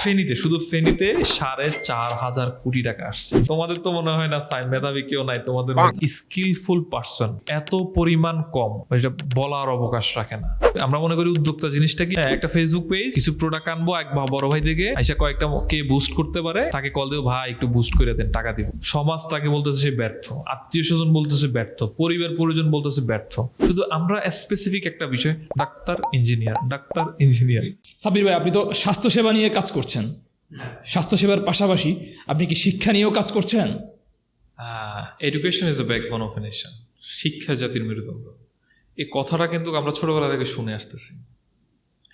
ফেনীতে, শুধু ফেনীতে 4,500 কোটি টাকা আসছে। তোমাদের তো মনে হয় না মেধাবী কেউ নাই, তোমাদের স্কিলফুল পার্সন এত পরিমাণ কম, এটা বলার অবকাশ রাখে না। আমরা মনে করি উদ্যোক্তা জিনিসটা কি, একটা ফেসবুক পেজ, কিছু প্রোডাক্ট আনবো, এক বড় ভাই থেকে আইসা কয়েকটা কে বুস্ট করতে পারে, তাকে কল দেবো, ভাই একটু বুস্ট করে দেন, টাকা দিব। সমাজ তাকে বলতেছে সে ব্যর্থ, আত্মীয় স্বজন বলতেছে ব্যর্থ, পরিবার পরিজন বলতেছে ব্যর্থ। শুধু আমরা স্পেসিফিক একটা বিষয়, doctor engineer, doctor engineer. Sabbir ভাই, আপনি তো স্বাস্থ্যসেবা নিয়ে কাজ করছেন, স্বাস্থ্যসেবার পাশাপাশি আপনি কি শিক্ষা নিয়েও কাজ করছেন? Education is the backbone of a nation. শিক্ষা জাতির মেরুদণ্ড, এই কথাটা কিন্তু আমরা ছোটবেলা থেকে শুনে আসতেছি।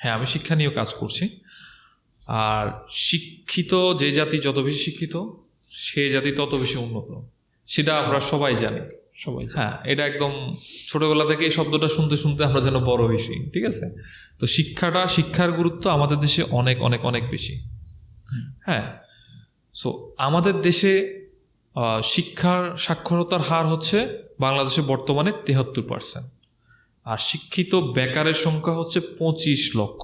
হ্যাঁ, আমি শিক্ষা নিয়েও কাজ করছি। আর শিক্ষিত যে জাতি যত বেশি শিক্ষিত, সে জাতি তত বেশি উন্নত, সেটা আমরা সবাই জানি। হ্যাঁ, এটা একদম ছোটবেলা থেকে এই শব্দটা শুনতে শুনতে আমরা যেন বড় হয়েছি। ঠিক আছে, তো শিক্ষার গুরুত্ব আমাদের দেশে অনেক অনেক অনেক বেশি। হ্যাঁ, সো আমাদের দেশে শিক্ষার সাক্ষরতার হার হচ্ছে বাংলাদেশে বর্তমানে 73%, আর শিক্ষিত বেকারের সংখ্যা হচ্ছে 25 লক্ষ।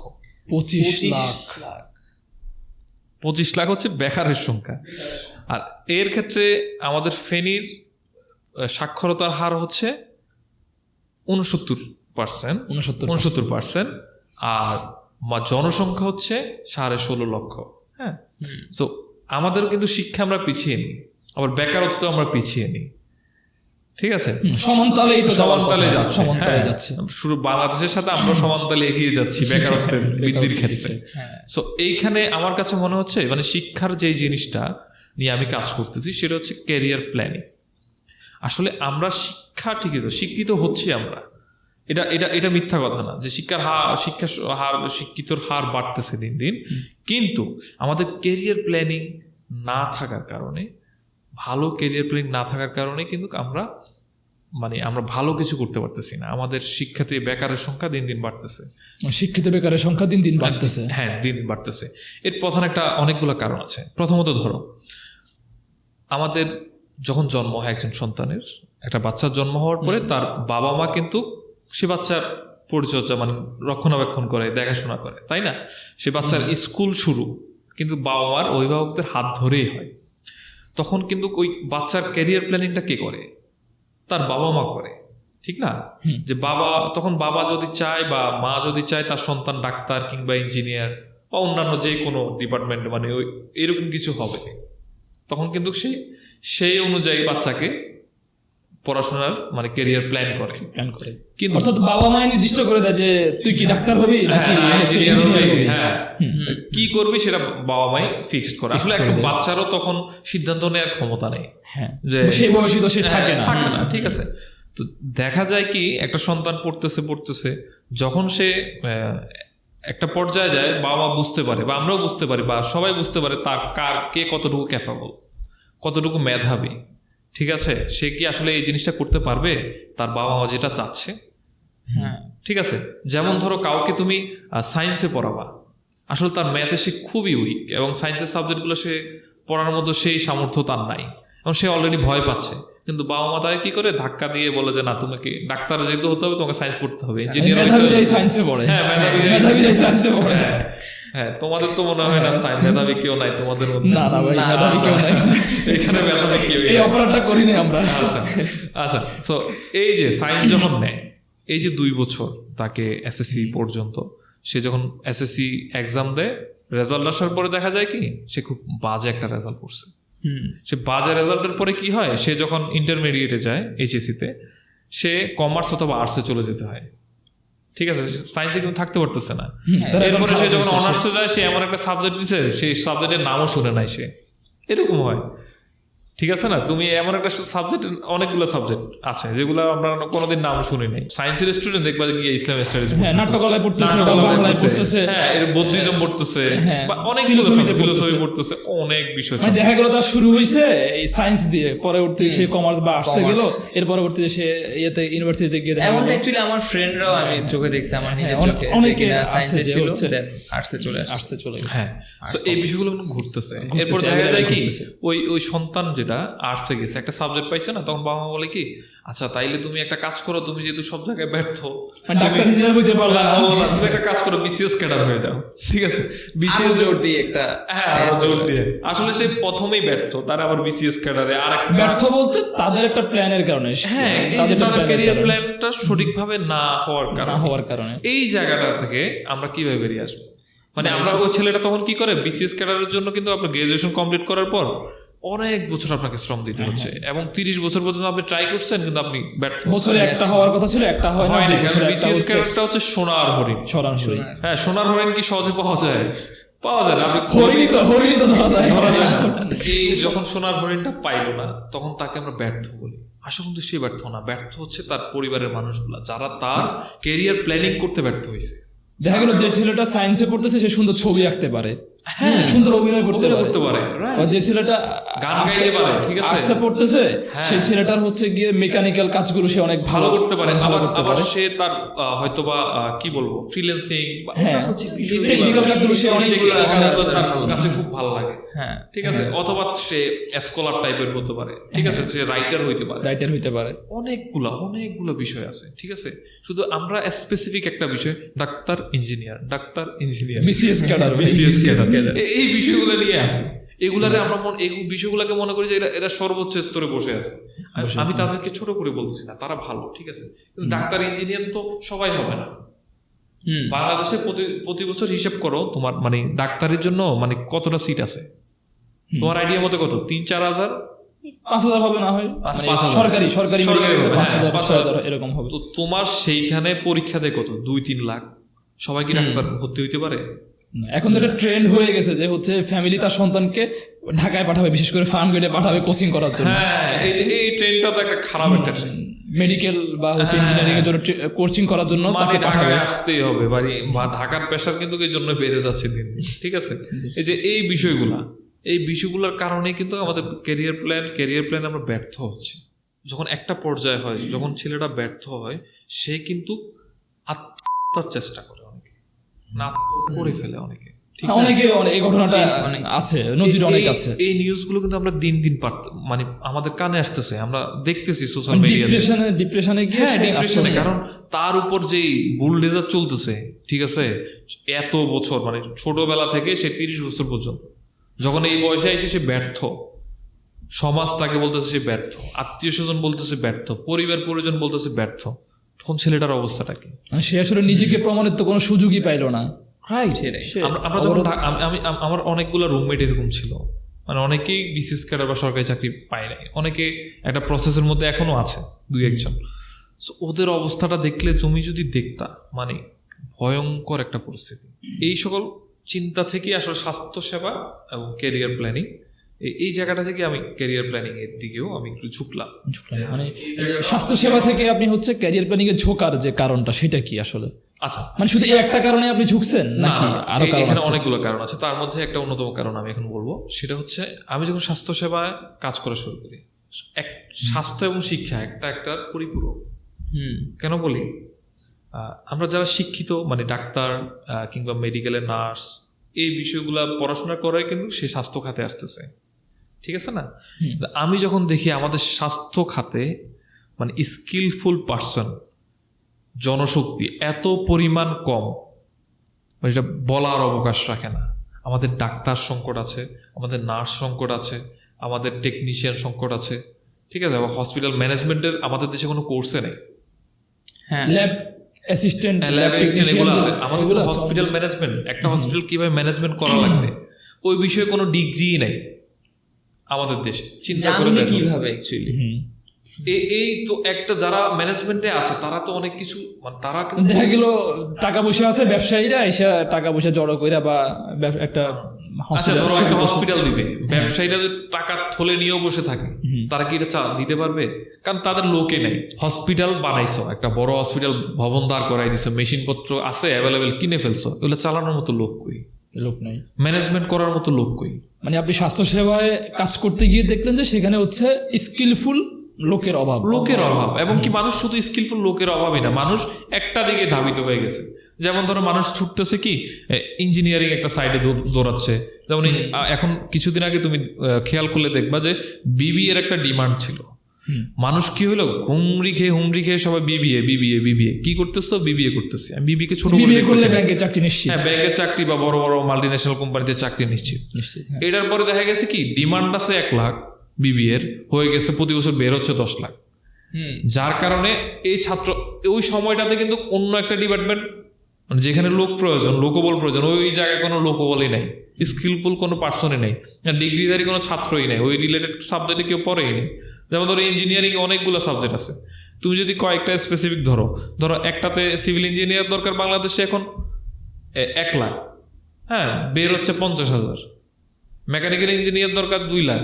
25 লাখ হচ্ছে বেকারের সংখ্যা। আর এর ক্ষেত্রে আমাদের ফেনীর সাক্ষরতার হার হচ্ছে 69%, আর জনসংখ্যা হচ্ছে 16.5 লক্ষ। হ্যাঁ, সো আমাদের কিন্তু শিক্ষা আমরা পিছিয়ে নিই, আবার বেকারত্ব আমরা পিছিয়ে নিই। ঠিক আছে, সমানতালেই তো সমানতালে যাচ্ছে। শুরু বাংলাদেশের সাথে আমরা সমানতালে এগিয়ে যাচ্ছি বেকারত্বের বৃদ্ধির ক্ষেত্রে। সো এইখানে আমার কাছে মনে হচ্ছে মানে শিক্ষার যে জিনিসটা নিয়ে আমি কাজ করতেছি সেটা হচ্ছে ক্যারিয়ার প্ল্যানিং। আসলে আমরা শিক্ষিত হচ্ছি আমরা, এটা মিথ্যা কথা না যে শিক্ষিতর হার বাড়তেছে দিন দিন, কিন্তু আমাদের ক্যারিয়ার প্ল্যানিং না থাকার কারণে, ভালো ক্যারিয়ার প্ল্যানিং না থাকার কারণে কিন্তু আমরা ভালো কিছু করতে পারতেছি না। আমাদের শিক্ষার্থী বেকারের সংখ্যা দিন দিন বাড়তেছে, শিক্ষিত বেকারের সংখ্যা দিন দিন বাড়তেছে। হ্যাঁ, দিন দিন বাড়তেছে। এর প্রধান অনেকগুলো কারণ আছে। প্রথমত ধরো, আমাদের যখন জন্ম হয় একজন সন্তানের, একটা বাচ্চার জন্ম হওয়ার পরে তার বাবা মা কিন্তু সে বাচ্চার পরিচর্যা রক্ষণাবেক্ষণ করে, দেখাশোনা করে, তাই না? সে বাচ্চার স্কুল শুরু কিন্তু বাবা মার, অভিভাবকদের হাত ধরেই হয়। তখন কিন্তু ওই বাচ্চার ক্যারিয়ার প্ল্যানিংটা কে করে? তার বাবা মা করে, ঠিক না? যে তখন বাবা যদি চায় বা মা যদি চায় তার সন্তান ডাক্তার কিংবা ইঞ্জিনিয়ার বা অন্যান্য যে কোনো ডিপার্টমেন্ট ওই এরকম কিছু হবে, তখন কিন্তু সেই অনুযায়ী বাচ্চাকে পড়াশোনার ক্যারিয়ার প্ল্যান করে। কিন্তু অর্থাৎ বাবা মা নির্দিষ্ট করে দেয় যে তুই কি ডাক্তার হবি নাকি ইঞ্জিনিয়ার হবি, কি করবি সেটা বাবা মাই ফিক্সড করে। আসলে একটা বাচ্চারও তখন সিদ্ধান্ত নেওয়ার ক্ষমতা নেই, যে সেই বয়সে তো সে থাকে না। ঠিক আছে, তো দেখা যায় কি একটা সন্তান পড়তেছে যখন সে একটা পর্যায়ে যায়, বাবা মা বুঝতে পারে বা আমরাও বুঝতে পারি বা সবাই বুঝতে পারে তার কে কতটুকু ক্যাপাবল, কতটুকু মেধাবী। ঠিক আছে, সে কি আসলে এই জিনিসটা করতে পারবে তার বাবা মা যেটা চাচ্ছে? হ্যাঁ, ঠিক আছে, যেমন ধরো কাউকে তুমি সায়েন্সে পড়াবা, আসলে তার ম্যাথে সে খুবই উইক এবং সায়েন্সের সাবজেক্টগুলো সে পড়ার মতো সেই সামর্থ্য তার নাই এবং সে অলরেডি ভয় পাচ্ছে, কিন্তু বাবা মা তাকে কি করে ধাক্কা দিয়ে বলে যে না, তোমাকে ডাক্তার যেহেতু হতে হবে তোমাকে সায়েন্স পড়তে হবে, হ্যাঁ, তোমাদের তো মনে হয় না মেধাবী কেউ নাই তোমাদের মধ্যে? এখানে মেধাবী কেউ, এই অপরাধটা করিনি আমরা। আচ্ছা, সো এই যে সায়েন্স যখন নেয়, এই যে 2 বছর তাকে এসএসসি পর্যন্ত, সে যখন এসএসসি এক্সাম দেয়, রেজাল্ট আসার পরে দেখা যায় কি সে খুব বাজে একটা রেজাল্ট করছে। সে বাজে রেজাল্টের পরে কি হয়, সে যখন ইন্টারমিডিয়েটে যায় এইচএসসিতে, সে কমার্স অথবা আর্টসে চলে যেতে হয়। ঠিক আছে, সায়েন্সে কিন্তু থাকতে পারতেছে না। এরপরে সে যখন অনার্সে যায়, সে এমন একটা সাবজেক্ট নিছে, সেই সাবজেক্টের নামও শুনে নাই সে, এরকম হয়। ঠিক আছে না, তুমি এমন একটা সাবজেক্ট, অনেকগুলো সাবজেক্ট আছে যেগুলো আমরা কোনোদিন নাম শুনি নাই। সায়েন্সের স্টুডেন্ট দেখবা যে ইসলাম স্টাডিজ, নাট্যকলায় পড়তেছে, বাংলায় পড়তেছে, বুদ্ধিজম পড়তেছে, বা অনেক ফিলোসফি পড়তেছে, অনেক বিষয়। দেখা গেল তার শুরু হয়েছে এই সায়েন্স দিয়ে, পরবর্তীতে সে কমার্স বা আর্টসে গেল, এর পরবর্তীতে সে ইউনিভার্সিটিতে গিয়ে এমনটা অ্যাকচুয়ালি আমার ফ্রেন্ডরাও আমি চোখে দেখছি, আমার নিজের চোখে, অনেকে সায়েন্সে ছিল দেন আর্টসে চলে আসছে। হ্যাঁ, সো এই বিষয়গুলো ঘুরতেছে। এরপর দেখা যায় কি ওই সন্তান যেটা আর্টসে গেছে, একটা সাবজেক্ট পাইছে না, তখন বাবা মা বলে কি, আচ্ছা তাইলে তুমি একটা কাজ করো, তুমি যেহেতু সব জায়গায় ব্যর্থ, ডাক্তার ইঞ্জিনিয়ার হইতে পারলা না, তুমি একটা কাজ করো, বিসিএস ক্যাডার হয়ে যাও, ঠিক আছে? বিসিএস জোর দিয়ে একটা হ্যাঁ জোর দিয়ে, আসলে সে প্রথমেই ব্যর্থ, তার আবার বিসিএস ক্যাডারে আরেক ব্যর্থ বলতে তাদের একটা প্ল্যানের কারণে, হ্যাঁ তাদের ক্যারিয়ার প্ল্যানটা সঠিকভাবে না হওয়ার না কারণে, হওয়ার কারণে এই জায়গাটা থেকে আমরা কিভাবে বেরিয়ে আসবো? মানে আমরা ওই ছেলেটা তখন কি করে, বিসিএস ক্যাডারের জন্য কিন্তু আপনার গ্রাজুয়েশন কমপ্লিট করার পর অনেক বছর আপনাকে শ্রম দিতে হচ্ছে, এবং 30 বছর পর্যন্ত আপনি ট্রাই করছেন, কিন্তু আপনি ব্যর্থ বছরে একটা হওয়ার কথা ছিল, একটা হয় না, হয়নি। বছরে একটা বিসিএস হচ্ছে ক্যাডারটা হচ্ছে সোনার হরিণ। সরাসরি হ্যাঁ, সোনার হরিণ কি সহজে পাওয়া যায়? পাওয়া যায় না। আপনি হরিণই তো ধরা যায় না। ধরা যায় না। এই যখন সোনার হরিণটা পাইলো না, তখন তাকে আমরা ব্যর্থ বলি। আসলে কিন্তু সে ব্যর্থ না, ব্যর্থ হচ্ছে তার পরিবারের মানুষগুলা, যারা তার ক্যারিয়ার প্ল্যানিং করতে ব্যর্থ হয়েছে। দেখা গেল যে ছেলেটা সায়েন্সে পড়তেছে সে সুন্দর ছবি আঁকতে পারে, হ্যাঁ সুন্দর অভিনয় করতে পারে, right? আর যে ছেলেটা গান গাইতে পারে, ঠিক আছে, আর্টসে পড়তেছে সেই ছেলেটার হচ্ছে গিয়ে মেকানিক্যাল কাজগুলো সে অনেক ভালো করতে পারে, ভালো করতে আবার পারে, সে তার হয়তোবা কি বলবো, ফ্রিল্যান্সিং, হ্যাঁ টেকনিক্যাল কাজগুলো সে অনেক তার কাছে খুব ভালো লাগে, হ্যাঁ ঠিক আছে, অথবা সে স্কলার টাইপের হতে পারে, ঠিক আছে, সে রাইটার হইতে পারে, রাইটার হইতে পারে, অনেকগুলো বিষয় আছে, ঠিক আছে। শুধু আমরা স্পেসিফিক একটা বিষয়, ডাক্তার ইঞ্জিনিয়ার বিসিএস ক্যাডার এই বিষয়গুলো নিয়ে আছে, এগুলারে আমরা এই বিষয়গুলোকে মনে করি যে এরা সর্বোচ্চ স্তরে বসে আছে। আমি তাদেরকে ছোট করে বলছি না, তারা ভালো, ঠিক আছে, কিন্তু ডাক্তার ইঞ্জিনিয়ার তো সবাই হবে না। বাংলাদেশে প্রতি বছর হিসাব করো তোমার মানে ডাক্তারের জন্য মানে কতটা সিট আছে, তোমার আইডিয়া মতো কত? 3-4 হাজার, 5,000 হবে না হয়, 5,000 সরকারি সরকারি 5,000 6,000 এরকম হবে। তো তোমার সেইখানে পরীক্ষা দেয় কত? 2-3 লাখ। সবাই কি ডাক্তার ভর্তি হইতে পারে? এখন তো একটা ট্রেন্ড হয়ে গেছে যে হচ্ছে ফ্যামিলি তার সন্তানকে ঢাকায় পাঠাবে, বিশেষ করে ফার্ম গেটে পাঠাবে কোচিং করার জন্য। হ্যাঁ, এই ট্রেন্ডটা তো একটা খারাপ একটা ট্রেন্ড। মেডিকেল বা হচ্ছে ইঞ্জিনিয়ারিং এর জন্য কোচিং করার জন্য তাকে পাঠাবে, ঢাকায় আসতেই হবে, বা ঢাকার প্রেশার কিন্তু এই জন্য বেড়ে যাচ্ছে দিন, ঠিক আছে। এই যে এই বিষয়গুলোর কারণে কিন্তু আমাদের ক্যারিয়ার প্ল্যান আমরা ব্যর্থ হচ্ছি। যখন একটা পর্যায়ে হয়, যখন ছেলেটা ব্যর্থ হয়, সে কিন্তু আত্মহত্যার চেষ্টা করে, অনেকে না করে ফেলে, অনেকে এই ঘটনাটা আছে, নজির অনেক আছে। এই নিউজগুলো কিন্তু আমরা দিন মানে আমাদের কানে আসতেছে, আমরা দেখতেছি সোশ্যাল মিডিয়াতে। ডিপ্রেশনে গিয়ে ডিপ্রেশনে, কারণ তার উপর যেই বুলডোজার চলতেছে, ঠিক আছে, এত বছর মানে ছোটবেলা থেকে সে 30 বছর পর্যন্ত, যখন এই বয়সে এসে সে ব্যর্থ, সমাজ তাকে বলতেছে সে ব্যর্থ, আত্মীয় স্বজন বলতেছে ব্যর্থ, পরিবার পরিজন বলতেছে ব্যর্থ, তখন ছেলেটার অবস্থাটা কি? সে আসলে নিজেকে প্রমাণের তো কোনো সুযোগই পাইলো না। আমরা যখন আমার অনেকগুলো রুমমেট এরকম ছিল, মানে অনেকেই বিসিএস ক্যাডার বা সরকারি চাকরি পায় নাই, অনেকে একটা প্রসেসের মধ্যে এখনো আছে 2-1 জন। ওদের অবস্থাটা দেখলে তুমি যদি দেখতা, মানে ভয়ঙ্কর একটা পরিস্থিতি। এই সকল চিন্তা থেকে আসলে স্বাস্থ্য সেবা এবং ক্যারিয়ার প্ল্যানিং, এই জায়গাটা থেকে আমি ক্যারিয়ার প্ল্যানিং এর দিকেও আমি একটু ঝুঁকলাম। মানে স্বাস্থ্য সেবা থেকে আপনি হচ্ছে ক্যারিয়ার প্ল্যানিং এ ঝোঁকার যে কারণটা সেটা কি আসলে? আচ্ছা, মানে শুধু এই একটা কারণে আপনি ঝুঁকছেন নাকি আরো কারণ আছে? অনেকগুলো কারণ আছে, তার মধ্যে একটা অন্যতম কারণ আমি এখন বলবো। সেটা হচ্ছে আমি যখন স্বাস্থ্য সেবায় কাজ করা শুরু করি, স্বাস্থ্য এবং শিক্ষা একটা পরিপূরক। কেন বলি, আমরা যারা শিক্ষিত, মানে ডাক্তার কিংবা মেডিকেলের নার্স, এই বিষয়গুলা পড়াশোনা করে কিন্তু সে স্বাস্থ্য খাতে আসতেছে, ঠিক আছে না? আমি যখন দেখি আমাদের স্বাস্থ্য খাতে মানে স্কিলফুল পার্সন, জনশক্তি এত পরিমাণ কম, এটা বলার অবকাশ রাখে না। আমাদের ডাক্তার সংকট আছে, আমাদের নার্স সংকট আছে, আমাদের টেকনিশিয়ান সংকট আছে, ঠিক আছে। হসপিটাল ম্যানেজমেন্টের আমাদের দেশে কোনো কোর্সে নেই। ল্যাব অ্যাসিস্ট্যান্ট, আমাদের হসপিটাল ম্যানেজমেন্ট, একটা হসপিটাল কিভাবে ম্যানেজমেন্ট করা লাগবে ওই বিষয়ে কোনো ডিগ্রি নাই আমাদের দেশে। চিন্তা করে কিভাবে অ্যাকচুয়ালি এই তো একটা যারা ম্যানেজমেন্টে আছে তারা তো অনেক কিছু, মানে তারা দেখা গেল টাকা পয়সা আছে, ব্যবসায়ীরা এসে টাকা পয়সা জড়ো কইরা বা একটা হসপিটাল দিবে, ব্যবসায়ীরা যদি টাকা থলে নিয়েও বসে থাকে, তারা কি এটা দিতে পারবে? কারণ তাদের লোকে নেই। হসপিটাল বানাইছো, একটা বড় হসপিটাল ভবন দাঁড় করাই দিছো, মেশিনপত্র আছে অ্যাভেলেবেল, কিনে ফেলছো, এগুলো চালানোর মতো লোক কই? লোক নাই, ম্যানেজমেন্ট করার মতো লোক কই? মানে আপনি স্বাস্থ্য সেবায় কাজ করতে গিয়ে দেখলেন যে সেখানে হচ্ছে স্কিলফুল লোকের অভাব, এবং কি মানুষ শুধু স্কিলফুল লোকের অভাবই না, মানুষ একটা দিকে ধাবিত হয়ে গেছে যেমন ধরো মানুষ ছুটতেছে কি ইঞ্জিনিয়ারিং একটা সাইডে দৌড়াচ্ছে, যেমন এখন কিছুদিন আগে তুমি খেয়াল করলে দেখবা যে বিবিএ এর একটা ডিমান্ড ছিল। মানুষ কি হলো, হুমড়ি খেয়ে সবাই বিবিএ কি করতেছো, বিবিএ করতেছে। আমি বিবিএ কে ছোট করে ব্যাংকে চাকরি নিশ্চিত, হ্যাঁ ব্যাংকের চাকরি বা বড় বড় মাল্টিন্যাশনাল কোম্পানিতে চাকরি নিশ্চিত। এটার পরে দেখা গেছে কি ডিমান্ড আছে 1 লাখ, বিবিএ এর হয়ে গেছে প্রতি বছর বের হচ্ছে 10 লাখ। যার কারণে এই ছাত্র ওই সময়টাতে কিন্তু অন্য একটা ডিপার্টমেন্ট যেখানে লোকবল প্রয়োজন ওই জায়গায় কোনো লোকবলই নাই, স্কিলফুল কোনো পার্সনই নাই, ডিগ্রিধারী কোনো ছাত্রই নাই, ওই রিলেটেড সাবজেক্টে কেউ পড়েই নেই। যেমন ধরো ইঞ্জিনিয়ারিং অনেকগুলো সাবজেক্ট আছে, তুমি যদি কয়েকটা স্পেসিফিক ধরো একটাতে সিভিল ইঞ্জিনিয়ার দরকার বাংলাদেশে এখন 1 লাখ, হ্যাঁ বের হচ্ছে 50,000, মেকানিক্যাল ইঞ্জিনিয়ার দরকার 2 লাখ,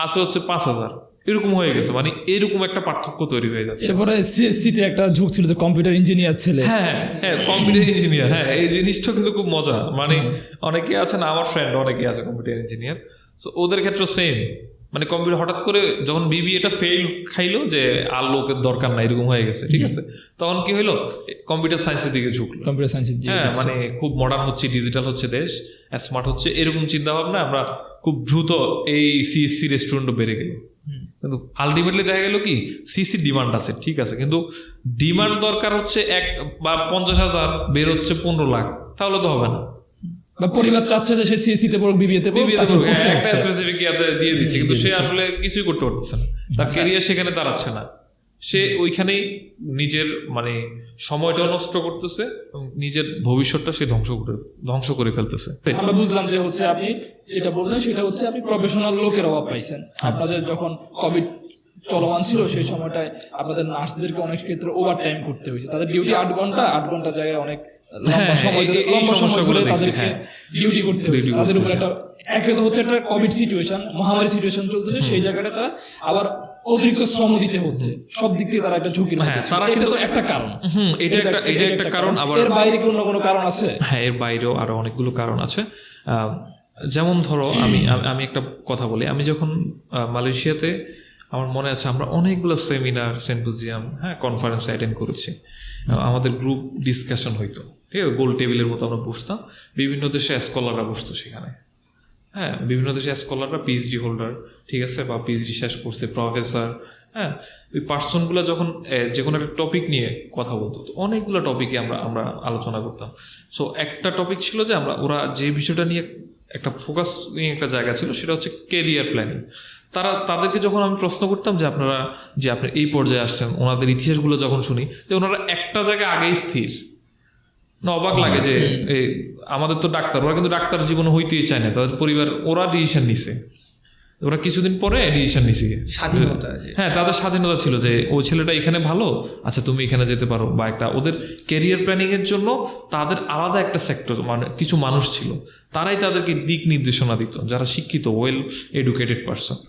আছে হচ্ছে 5,000, এরকম হয়ে গেছে। মানে এরকম একটা পার্থক্য তৈরি হয়ে যাচ্ছে। এরপরে সিএসসি একটা ঝুঁক ছিল যে কম্পিউটার ইঞ্জিনিয়ার ছেলে, হ্যাঁ কম্পিউটার ইঞ্জিনিয়ার, হ্যাঁ এই জিনিসটা কিন্তু খুব মজা। মানে অনেকে আছে না, আমার ফ্রেন্ড অনেকে আছে কম্পিউটার ইঞ্জিনিয়ার, সো ওদের ক্ষেত্রে সেম, মানে কম্পিউটার হঠাৎ করে যখন বিবিএটা ফেল খাইলো যে আর লোকের দরকার নাই এরকম হয়ে গেছে, ঠিক আছে, তখন কি হইলো কম্পিউটার সায়েন্সের দিকে ঝুঁকলো। কম্পিউটার সায়েন্সের, হ্যাঁ মানে খুব মডার্ন হচ্ছে, ডিজিটাল হচ্ছে দেশ, স্মার্ট হচ্ছে, এরকম চিন্তা ভাবনা আমরা খুব দ্রুত এই সিএসসি রেস্টুরেন্টও বেড়ে গেল। কিন্তু আলটিমেটলি দেখা গেল কি সিসি ডিমান্ড আছে, ঠিক আছে, কিন্তু ডিমান্ড দরকার হচ্ছে 1 বা 50,000, বের হচ্ছে 15 লাখ, তাহলে তো হবে না। বা পরিবার চাচ্ছে যে সে সিএসসি তে পড়ুক, বিবিএ তে পড়ুক, তাকে করতে একটা হচ্ছে। স্পেসিফিক ইয়াতে দিয়ে দিচ্ছে, কিন্তু সে আসলে কিছুই করতে পারছে না, তার ক্যারিয়ার সেখানে দাঁড়াচ্ছে না, সে ওইখানেই নিজের মানে সময়টাও নষ্ট করতেছে এবং নিজের ভবিষ্যৎটা সে ধ্বংস করে ফেলতেছে। আমরা বুঝলাম যে হচ্ছে আপনি যেটা বললেন সেটা হচ্ছে আপনি প্রফেশনাল লোকের অভাব পাইছেন। আপনাদের যখন কোভিড চলমান ছিল সেই সময়টায় আপনাদের নার্সদেরকে অনেক ক্ষেত্রে ওভার টাইম করতে হয়েছে, তাদের ডিউটি 8 ঘন্টা জায়গায় অনেক লম্বা সময় ধরে তাদেরকে ডিউটি করতে হয়েছে। তাদের উপর একটা একে তো হচ্ছে একটা কোভিড সিচুয়েশন, মহামারী সিচুয়েশন চলতেছে, সেই জায়গাটা তারা আবার অতিরিক্ত শ্রম দিতে হচ্ছে, সব দিক থেকে তারা একটা ঝুঁকির মধ্যে আছে। এটা তো একটা কারণ, এটা একটা কারণ। আবার এর বাইরে কি অন্য কোনো কারণ আছে? হ্যাঁ এর বাইরেও আরো অনেকগুলো কারণ আছে। যেমন ধরো আমি একটা কথা বলি, আমি যখন মালয়েশিয়াতে, আমার মনে আছে আমরা অনেকগুলো সেমিনার, সিম্পোজিয়াম, হ্যাঁ কনফারেন্স অ্যাটেন্ড করেছি, আমাদের গ্রুপ ডিসকাশন হইতো, ঠিক আছে, গোল টেবিলের মতো আমরা বসতাম, বিভিন্ন দেশে স্কলাররা বসতো সেখানে, হ্যাঁ বিভিন্ন দেশে স্কলাররা, পিএইচডি হোল্ডার, ঠিক আছে, বা পিএইচডি শেষ করছে, প্রফেসর, হ্যাঁ ওই পার্সনগুলো যখন যে কোনো একটা টপিক নিয়ে কথা বলতো, তো অনেকগুলো টপিকে আমরা আলোচনা করতাম। সো একটা টপিক ছিল যে ওরা যে বিষয়টা নিয়ে একটা ফোকাস নিয়ে একটা জায়গা ছিল, সেটা হচ্ছে কেরিয়ার প্ল্যানিং। তাদেরকে যখন আমি প্রশ্ন করতাম যে আপনি এই পর্যায়ে আসছেন, ওনাদের ইতিহাসগুলো যখন শুনি যে ওনারা একটা জায়গায় আগেই স্থির, না অবাক লাগে যে আমাদের তো ডাক্তার, ওরা কিন্তু ডাক্তার জীবনে হইতেই চায় না, তাদের পরিবার ওরা ডিসিশন নিছে, ওরা কিছুদিন পরে ডিসিশন নিছে, স্বাধীনতা, হ্যাঁ তাদের স্বাধীনতা ছিল যে ওই ছেলেটা এখানে ভালো, আচ্ছা তুমি এখানে যেতে পারো, বা একটা ওদের ক্যারিয়ার প্ল্যানিং এর জন্য তাদের আলাদা একটা সেক্টর, মানে কিছু মানুষ ছিল, তারাই তাদেরকে দিক নির্দেশনা দিত, যারা শিক্ষিত, ওয়েল এডুকেটেড পারসন।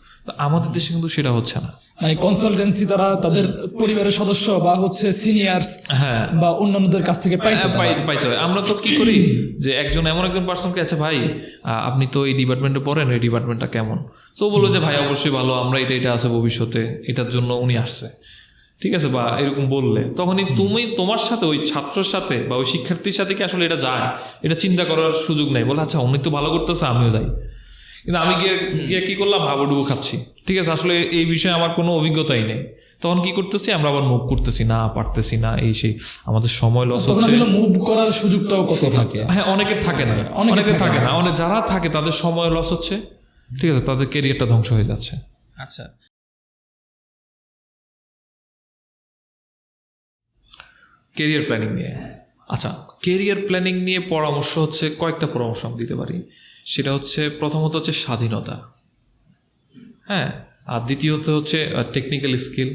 আমাদের দেশে কিন্তু সেটা হচ্ছে না, মানে কনসালটেন্সি তারা তাদের পরিবারের সদস্য বা হচ্ছে সিনিয়র্স, হ্যাঁ বা অন্যান্যদের কাছ থেকে পাইতে হয়। আমরা তো কি করি যে এমন একজন পার্সনকে, আচ্ছা ভাই আপনি তো এই ডিপার্টমেন্টে পড়েন, এই ডিপার্টমেন্টটা কেমন, তো বললো যে ভাই অবশ্যই ভালো, আমরা এটা আছে ভবিষ্যতে, এটার জন্য উনি আসছে, ঠিক আছে, বা এরকম বললে তখনই তোমার সাথে ওই ছাত্রের সাথে বা ওই শিক্ষার্থীর সাথে কি আসলে এটা যায়, এটা চিন্তা করার সুযোগ নেই, বলে আচ্ছা উনি তো ভালো করতেছে আমিও যাই। কিন্তু আমি গিয়ে কি করলাম, হাবুডুবু খাচ্ছি, ঠিক আছে, আসলে এই বিষয়ে আমার কোনো অভিজ্ঞতাই নেই, তখন কি করতেছি আমরা আবার মুভ করতেছি না, পারতেছি না, এই সেই আমাদের সময় লস হচ্ছে। মুভ করার সুযোগটাও কত থাকে, হ্যাঁ অনেকের থাকে না, অনেক যারা থাকে তাদের সময় লস হচ্ছে, ঠিক আছে, তাদের ক্যারিয়ারটা ধ্বংস হয়ে যাচ্ছে। আচ্ছা, ক্যারিয়ার প্ল্যানিং নিয়ে, আচ্ছা ক্যারিয়ার প্ল্যানিং নিয়ে পরামর্শ হচ্ছে কয়েকটা পরামর্শ আমি দিতে পারি। সেটা হচ্ছে প্রথমত হচ্ছে স্বাধীনতা, হ্যাঁ, আর দ্বিতীয়ত হচ্ছে টেকনিক্যাল স্কিল,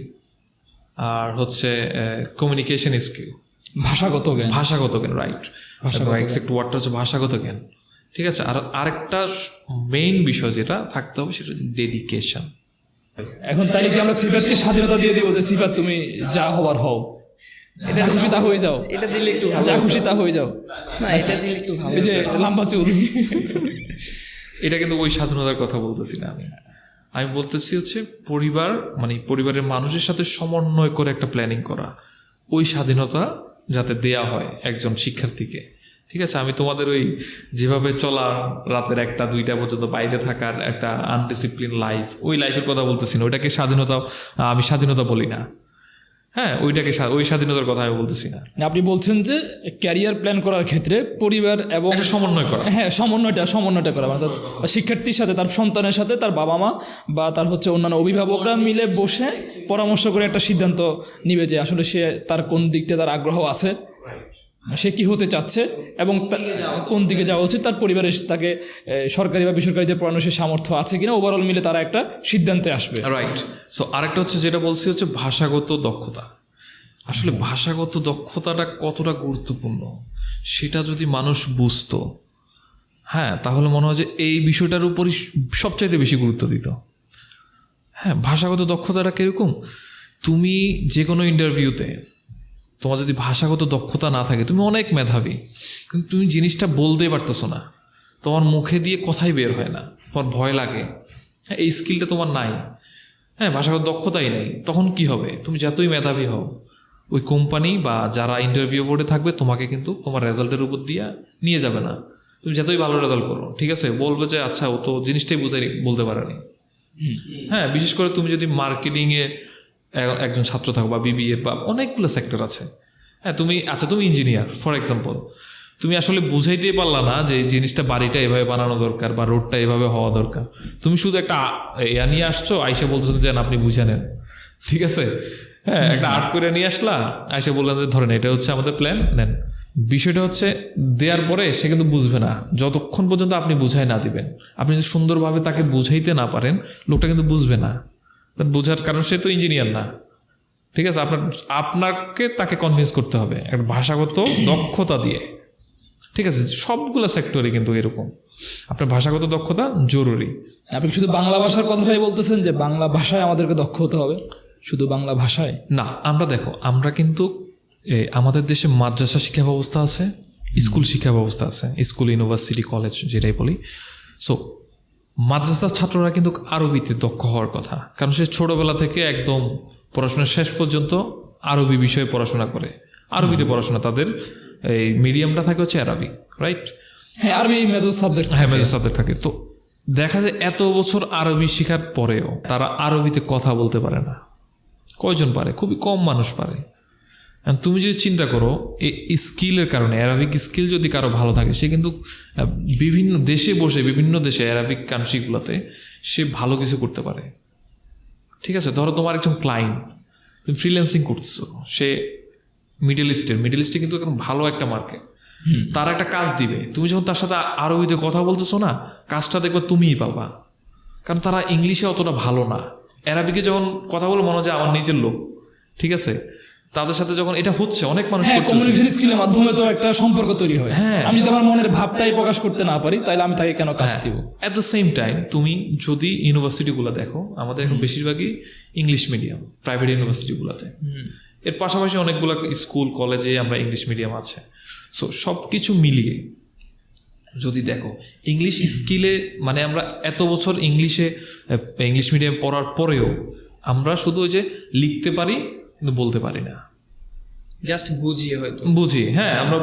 আর হচ্ছে কমিউনিকেশন স্কিল, ভাষাগত জ্ঞান, রাইট, এক্সাক্ট ওয়ার্ডটা হচ্ছে ভাষাগত জ্ঞান, ঠিক আছে। আর আরেকটা মেইন বিষয় যেটা থাকতে হবে সেটা ডেডিকেশন। এখন তাইলে কি আমরা সিফাতকে স্বাধীনতা দিয়ে দিব যে সিফাত তুমি যা হবার হও, যা খুশি তা হয়ে যাও, এটা দিলে একটু ভালো, যা খুশি তা হয়ে যাও, না এটা দিলে একটু ভালো, এই যে লম্বা চুল, এটা কিন্তু ওই স্বাধীনতার কথা বলতেছি না, আমি বলতেছি হচ্ছে পরিবারের মানুষের সাথে সমন্বয় করে একটা প্ল্যানিং করা, ওই স্বাধীনতা যাতে দেয়া হয় একজন শিক্ষার্থীকে। ঠিক আছে, আমি তোমাদের ওই যেভাবে চলা রাতের 1টা-2টা পর্যন্ত বাইরে থাকার একটা আনডিসিপ্লিন লাইফ, ওই লাইফের কথা বলতেছি না। ওইটাকে স্বাধীনতা, আমি স্বাধীনতা বলি না। হ্যাঁ, ওই স্বাধীনতার কথা আমি বলতেছি না। আপনি বলছেন যে ক্যারিয়ার প্ল্যান করার ক্ষেত্রে পরিবার এবং একটা সমন্বয় করা। হ্যাঁ, সমন্বয়টা করা, অর্থাৎ শিক্ষার্থীর সাথে, তার সন্তানের সাথে তার বাবা মা বা তার অন্যান্য অভিভাবকরা মিলে বসে পরামর্শ করে একটা সিদ্ধান্ত নিবে যে আসলে সে তার কোন দিকটা তার আগ্রহ আছে, সে কি হতে চাচ্ছে এবং কোন দিকে যাওয়া উচিত, তার পরিবারের তাকে সরকারি বা বেসরকারিতে পড়ানোর সে সামর্থ্য আছে কিনা, ওভারঅল মিলে তারা একটা সিদ্ধান্তে আসবে। রাইট। সো আরেকটা হচ্ছে যেটা বলছি হচ্ছে ভাষাগত দক্ষতা। আসলে ভাষাগত দক্ষতাটা কতটা গুরুত্বপূর্ণ সেটা যদি মানুষ বুঝতো, হ্যাঁ, তাহলে মনে হয় যে এই বিষয়টার উপরই সবচাইতে বেশি গুরুত্ব দিত। হ্যাঁ, ভাষাগত দক্ষতাটা কিরকম, তুমি যে কোনো ইন্টারভিউতে তোমার যদি ভাষাগত দক্ষতা না থাকে, তুমি অনেক মেধাবী কিন্তু তুমি জিনিসটা বলতেই পারতেছো না, তোমার মুখে দিয়ে কথাই বের হয় না, তোমার ভয় লাগে, হ্যাঁ, এই স্কিলটা তোমার নাই, হ্যাঁ, ভাষাগত দক্ষতাই নেই, তখন কি হবে? তুমি যতই মেধাবী হও, ওই কোম্পানি বা যারা ইন্টারভিউ বোর্ডে থাকবে তোমাকে কিন্তু তোমার রেজাল্টের উপর দিয়ে নিয়ে যাবে না। তুমি যতই ভালো রেজাল্ট করো, ঠিক আছে, বলবে যে আচ্ছা ও তো জিনিসটাই বলতে পারেনি। হ্যাঁ, বিশেষ করে তুমি যদি মার্কেটিংয়ে একজন ছাত্র থাকো বা বিবিএ বা অনেকগুলো সেক্টর আছে, হ্যাঁ, তুমি ইঞ্জিনিয়ার ফর এক্সাম্পল, তুমি আসলে বুঝাইতেই পারলা না যে জিনিসটা বাড়িটা এভাবে বানানো দরকার বা রোডটা এভাবে হওয়া দরকার, তুমি শুধু একটা নিয়ে আসছো, আইসা বলতেছেন যে আপনি বুঝে নেন, ঠিক আছে, হ্যাঁ, একটা আর্ট করে নিয়ে আসলা, আইসা বললেন যে ধরেন এটা হচ্ছে আমাদের প্ল্যান, নেন। বিষয়টা হচ্ছে দেওয়ার পরে সে কিন্তু বুঝবে না যতক্ষণ পর্যন্ত আপনি বুঝাই না দিবেন। আপনি যদি সুন্দরভাবে তাকে বুঝাইতে না পারেন, লোকটা কিন্তু বুঝবে না। বোঝার কারণ সে তো ইঞ্জিনিয়ার না, ঠিক আছে, আপনাকে তাকে কনভিন্স করতে হবে একটা ভাষাগত দক্ষতা দিয়ে। ঠিক আছে, সবগুলো সেক্টরে কিন্তু এরকম আপনার ভাষাগত দক্ষতা জরুরি। আপনি শুধু বাংলা ভাষার কথাটাই বলতেছেন যে বাংলা ভাষায় আমাদেরকে দক্ষ হতে হবে, শুধু বাংলা ভাষায় না। আমরা কিন্তু আমাদের দেশে মাদ্রাসা শিক্ষা ব্যবস্থা আছে, স্কুল শিক্ষা ব্যবস্থা আছে, স্কুল, ইউনিভার্সিটি, কলেজ যেটাই বলি। সো মাদ্রাসার ছাত্ররা কিন্তু আরবিতে দক্ষ হওয়ার কথা, কারণ সে ছোটবেলা থেকে একদম পড়াশোনার শেষ পর্যন্ত আরবি বিষয়ে পড়াশোনা করে, আরবিতে পড়াশোনা, তাদের এই মিডিয়ামটা থাকে হচ্ছে আরবি, রাইট? হ্যাঁ, আরবি মেজর সাবজেক্ট, হ্যাঁ, মেজর সাবজেক্ট থাকে। তো দেখা যায় এত বছর আরবি শেখার পরেও তারা আরবিতে কথা বলতে পারে না। কয়জন পারে? খুবই কম মানুষ পারে। তুমি যদি চিন্তা করো এই স্কিলের কারণে, অ্যারাবিক স্কিল যদি কারো ভালো থাকে, সে কিন্তু বিভিন্ন দেশে বসে, বিভিন্ন দেশে অ্যারাবিক কান্ট্রিগুলোতে সে ভালো কিছু করতে পারে। ঠিক আছে, ধরো তোমার একজন ক্লায়েন্ট, তুমি ফ্রিল্যান্সিং করতেছো, সে মিডল ইস্টে কিন্তু এখন ভালো একটা মার্কেট, তার একটা কাজ দিবে, তুমি যখন তার সাথে আরবিতে কথা বলতেছো না, কাজটা দেখবে তুমিই পাবা, কারণ তারা ইংলিশে অতটা ভালো না। অ্যারাবিকে যখন কথা বলে মনে হয় যে আমার নিজের লোক, ঠিক আছে, তাদের সাথে যখন এটা হচ্ছে, অনেক মানুষ কমিউনিকেশন স্কিলের মাধ্যমে তো একটা সম্পর্ক তৈরি হয়। হ্যাঁ, আমি যদি আমার মনের ভাবটাই প্রকাশ করতে না পারি, তাহলে আমি তাকে কেন কাজ দিব? অ্যাট দ্য সেম টাইম তুমি যদি ইউনিভার্সিটিগুলো দেখো, আমাদের এখন বেশিরভাগই ইংলিশ মিডিয়াম, প্রাইভেট ইউনিভার্সিটিগুলোতে, এর পাশাপাশি অনেকগুলো স্কুল, কলেজে আমরা ইংলিশ মিডিয়াম আছে। সো সব কিছু মিলিয়ে যদি দেখো, ইংলিশ স্কিলে মানে আমরা এত বছর ইংলিশ মিডিয়াম পড়ার পরেও আমরা শুধু ওই যে লিখতে পারি কিন্তু বলতে পারি না, জাস্ট বুঝি, হ্যাঁ, আমরা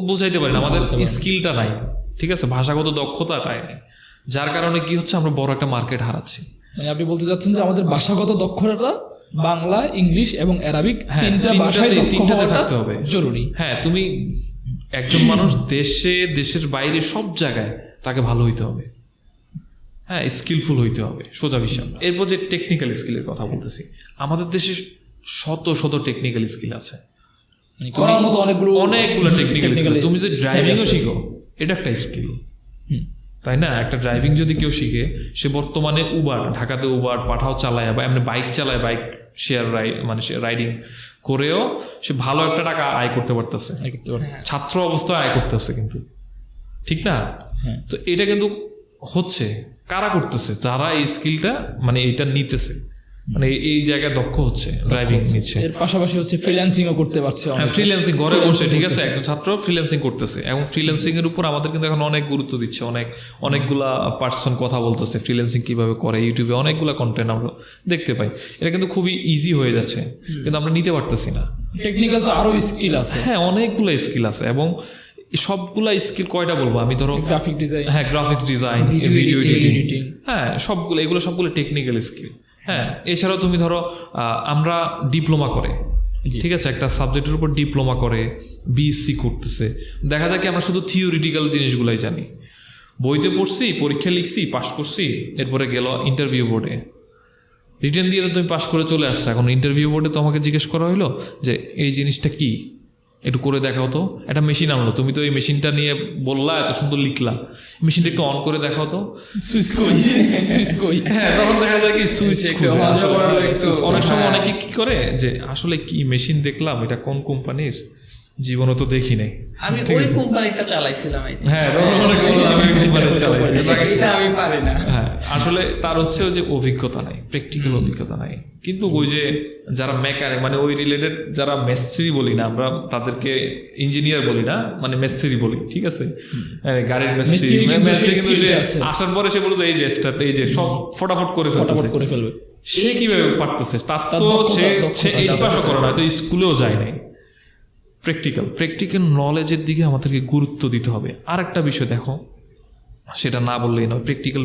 বুঝাইতে পারি না, আমাদের স্কিলটা নাই, ঠিক আছে, ভাষাগত দক্ষতাটাই নেই, যার কারণে কি হচ্ছে, আমরা বড় একটা মার্কেট হারাচ্ছি। মানে আপনি বলতে চাচ্ছেন যে আমাদের ভাষাগত দক্ষতা বাংলা, ইংলিশ এবং অ্যারাবিক, তিনটা ভাষায় তিনটাতে থাকতে হবে, জরুরি। হ্যাঁ, তুমি একজন মানুষ দেশের বাইরে সব জায়গায় তাকে ভালো হইতে হবে, হ্যাঁ, স্কিলফুল হইতে হবে, সোজা বিষয়। এরপর যে টেকনিক্যাল স্কিলের কথা বলতেছি, আমাদের দেশে শত শত টেকনিক্যাল স্কিল আছে, করার মতো অনেকগুলো টেকনিক্যাল স্কিল। তুমি যদি ড্রাইভিংও শিখো, এটা একটা স্কিল, তাই না? একটা ড্রাইভিং যদি কেউ শিখে, সে বর্তমানে ঢাকাতে উবার পাঠাও চালায় বা এমনি বাইক চালায়, বাইক শেয়ার রাইডিং করেও সে ভালো একটা টাকা আয় করতে পারতেছে, ছাত্র অবস্থায় আয় করতেছে, কিন্তু ঠিক না? তো এটা কিন্তু হচ্ছে কারা করতেছে? যারা এই স্কিলটা মানে এটা নিতেছে, মানে এই জায়গায় দক্ষ হচ্ছে, ড্রাইভিং নিচ্ছে। এর পাশাপাশি হচ্ছে ফ্রিল্যান্সিংও করতে পারছে হ্যাঁ, ফ্রিল্যান্সিং ঘরে বসে, ঠিক আছে, একজন ছাত্র ফ্রিল্যান্সিং করতেছে এবং ফ্রিল্যান্সিং এর উপর আমাদের কিন্তু এখন অনেক গুরুত্ব দিচ্ছে, অনেকগুলা পার্সন কথা বলতেছে ফ্রিল্যান্সিং কিভাবে করে, ইউটিউবে অনেকগুলা কন্টেন্ট আমরা দেখতে পাই। এটা কিন্তু খুবই ইজি হয়ে যাচ্ছে, কিন্তু আমরা নিতে পারতেছি না। টেকনিক্যাল তো আরো স্কিল আছে, হ্যাঁ, অনেকগুলো স্কিল আছে এবং সবগুলা স্কিল কয়টা বলবো আমি, ধরো গ্রাফিক ডিজাইন, হ্যাঁ, গ্রাফিক্স ডিজাইন, ভিডিও এডিটিং, হ্যাঁ, এগুলো সবগুলো টেকনিক্যাল স্কিল। হ্যাঁ, এছাড়াও তুমি ধরো আমরা ডিপ্লোমা করে, ঠিক আছে, একটা সাবজেক্টের উপর ডিপ্লোমা করে বিএসসি করতেছে, দেখা যায় কি আমরা শুধু থিওরিটিক্যাল জিনিসগুলাই জানি, বইতে পড়ছি, পরীক্ষা লিখছি, পাস করছি, এরপরে গেল ইন্টারভিউ বোর্ডে, রিটেন দিয়ে তো তুমি পাস করে চলে আসছো। এখন ইন্টারভিউ বোর্ডে তোমাকে জিজ্ঞেস করা হলো যে এই জিনিসটা কি, একটু করে দেখাও তো। একটা মেশিন আনলো, তুমি তো এই মেশিনটা নিয়ে বললা, এত সুন্দর লিখলা, মেশিনটা একটু অন করে দেখাও তো। সুইচ কই হ্যাঁ, তখন দেখা যায় কি সুইচ অনেক সময় অনেকে কি করে যে আসলে কি মেশিন দেখলাম, এটা কোন কোম্পানির, জীবনে তো দেখি নাই, আমি ওই কোম্পানিটা চালাইছিলাম। হ্যাঁ, আমি কোম্পানি চালাইছি, এটা আমি পারি না। হ্যাঁ, আসলে তার হচ্ছে যে অভিজ্ঞতা নাই, প্র্যাকটিক্যাল অভিজ্ঞতা নাই। কিন্তু ওই যে যারা মেকানিক, মানে ওই রিলেটেড যারা মেস্ত্রি বলি না আমরা, তাদেরকে ইঞ্জিনিয়ার বলি না, মানে মেস্ত্রি বলি, ঠিক আছে, গাড়ির মেস্ত্রি কিন্তু আসার পরে সে বলতো এই যে সব ফটাফট করে ফেলবে, সে কিভাবে পারতেছে, তার তো সে এই পাশও করে না, তো স্কুলেও যায় নাই। প্র্যাকটিক্যাল নলেজের দিকে আমাদেরকে গুরুত্ব দিতে হবে। আর একটা বিষয় দেখো, সেটা না বললেই নয়, প্র্যাকটিক্যাল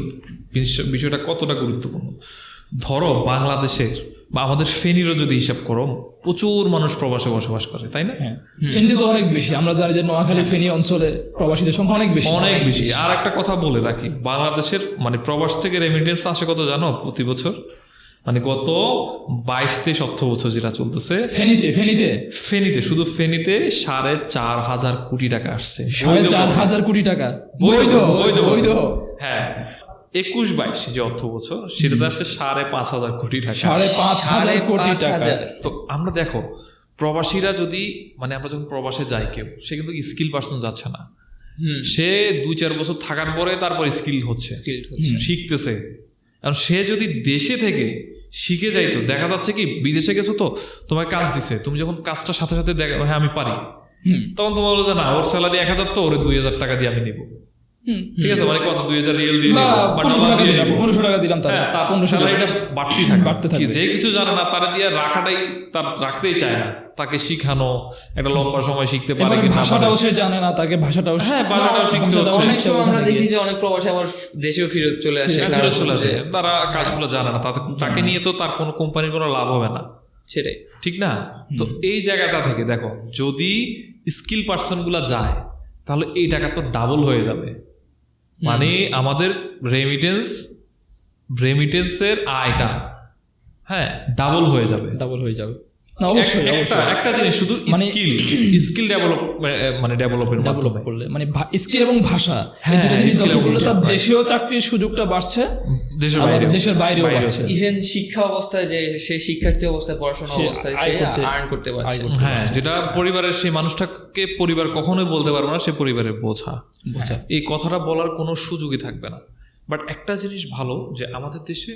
বিষয়টা কতটা গুরুত্বপূর্ণ। ধরো বাংলাদেশের বা আমাদের ফেনীরও যদি হিসাব করো, প্রচুর মানুষ প্রবাসে বসবাস করে, তাই না? ফেনীতে তো অনেক বেশি, আমরা জানি যে নোয়াখালী ফেনী অঞ্চলে প্রবাসীদের সংখ্যা অনেক বেশি। আর একটা কথা বলে রাখি, বাংলাদেশের মানে প্রবাস থেকে রেমিটেন্স আসে কত জানো প্রতি বছর? মানে গত 22-23 অর্থ বছর যেটা চলতেছে ফেনীতে শুধু ফেনীতে 4,500 কোটি টাকা আসছে। 4,500 কোটি টাকা বৈধ। হ্যাঁ, 21-22 যে অর্থ বছর সেটাতে আসছে 5,500 কোটি টাকা। 5,500 কোটি টাকা। তো আমরা দেখো, প্রবাসীরা যদি, মানে আমরা যখন প্রবাসে যাই, কেউ সে কিন্তু স্কিল পার্সন যাচ্ছে না, সে 2-4 বছর থাকার পরে তারপর স্কিল হচ্ছে, শিখতেছে। কারণ সে যদি দেশে থেকে শিখে যাইতো, দেখা যাচ্ছে কি বিদেশে গেছো তো তোমাকে কাজ দিছে, তুমি যখন কাজটার সাথে সাথে দেখা হ্যাঁ আমি পারি, তখন তোমার বলো যে না, ওর স্যালারি 1,000, তো ওর 2,000 টাকা দিয়ে আমি নিবো, ঠিক আছে, মানে কত 2,000 রিয়েল দিয়ে 1500 টাকা দিলাম, তার স্যালারিটা বাড়তে থাকে। যে কিছু জানে না তারা দিয়ে রাখাটাই, তার রাখতেই চায় না, তাকে শিখানো একটা লম্বা সময় শিখতে পারে, ভাষাটাও সে জানে না, তাকে ভাষাটাও শিখতে হচ্ছে। অনেক সময় আমরা দেখি যে অনেক প্রবাসী আবার দেশেও ফিরত চলে আসে, তারা কাজগুলো জানে না, তাকে নিয়ে তো তার কোনো কোম্পানির কোনো লাভ হবে না, সেটাই ঠিক না? তো এই জায়গাটা থেকে দেখো, যদি স্কিল পার্সন গুলা যায় তাহলে এই টাকা তো ডাবল হয়ে যাবে, মানে আমাদের রেমিটেন্সের আয়টা, হ্যাঁ, ডাবল হয়ে যাবে। একটা জিনিস শুধু স্কিল ডেভেলপের মাধ্যমে করলে, মানে স্কিল এবং ভাষা, দেশীয় চাকরির সুযোগটা বাড়ছে, দেশের বাইরেও বাড়ছে। ইভেন শিক্ষা অবস্থায় যে সে শিক্ষার্থী অবস্থায়, পড়াশোনা অবস্থায় সে আর্ন করতে পারছে, হ্যাঁ, যেটা পরিবারের সেই মানুষটাকে পরিবার কখনোই বলতে পারবে না সে পরিবারের বোঝা। এই কথাটা বলার কোনো সুযোগই থাকবে না। বাট একটা জিনিস ভালো যে আমাদের দেশে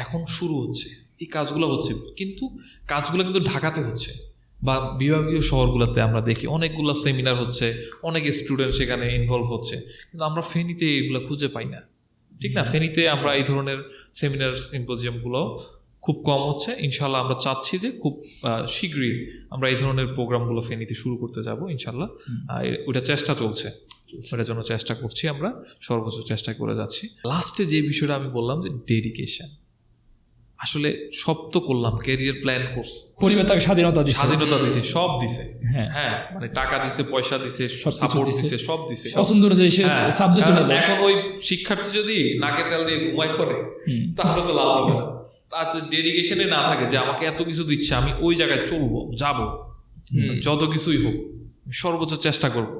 এখন শুরু হচ্ছে, এই কাজগুলো হচ্ছে, কিন্তু কাজগুলো কিন্তু ঢাকাতে হচ্ছে বা বিভাগীয় শহরগুলোতে আমরা দেখি অনেকগুলো সেমিনার হচ্ছে, অনেক স্টুডেন্ট সেখানে ইনভলভ হচ্ছে, কিন্তু আমরা ফেনীতে এগুলো খুঁজে পাই না, ঠিক না? ফেনীতে আমরা এই ধরনের সেমিনার সিম্পোজিয়ামগুলো খুব কম হচ্ছে। ইনশাল্লাহ আমরা চাচ্ছি যে খুব শীঘ্রই আমরা এই ধরনের প্রোগ্রামগুলো ফেনীতে শুরু করতে যাব ইনশাল্লাহ। ওইটা চেষ্টা চলছে, ওটার জন্য চেষ্টা করছি, আমরা সর্বোচ্চ চেষ্টা করে যাচ্ছি। লাস্টে যে বিষয়টা আমি বললাম যে ডেডিকেশন, আসলে সব তো করলাম, ক্যারিয়ার প্ল্যান করছি, পরিবার তাকে স্বাধীনতা দিছে, সব দিছে, হ্যাঁ, মানে টাকা দিছে, পয়সা দিছে, সাপোর্ট দিছে, সব দিছে, পছন্দ অনুযায়ী সে সাবজেক্ট নিল। এখন ওই শিক্ষার্থী যদি নাকের তেল দিয়ে ঘুমাই পড়ে তাহলে তো লাভ হবে না। তার যদি ডেডিকেশনে না থাকে যে আমাকে এত কিছু দিচ্ছে, আমি ওই জায়গায় চলবো, যাব, যত কিছুই হোক সর্বোচ্চ চেষ্টা করব,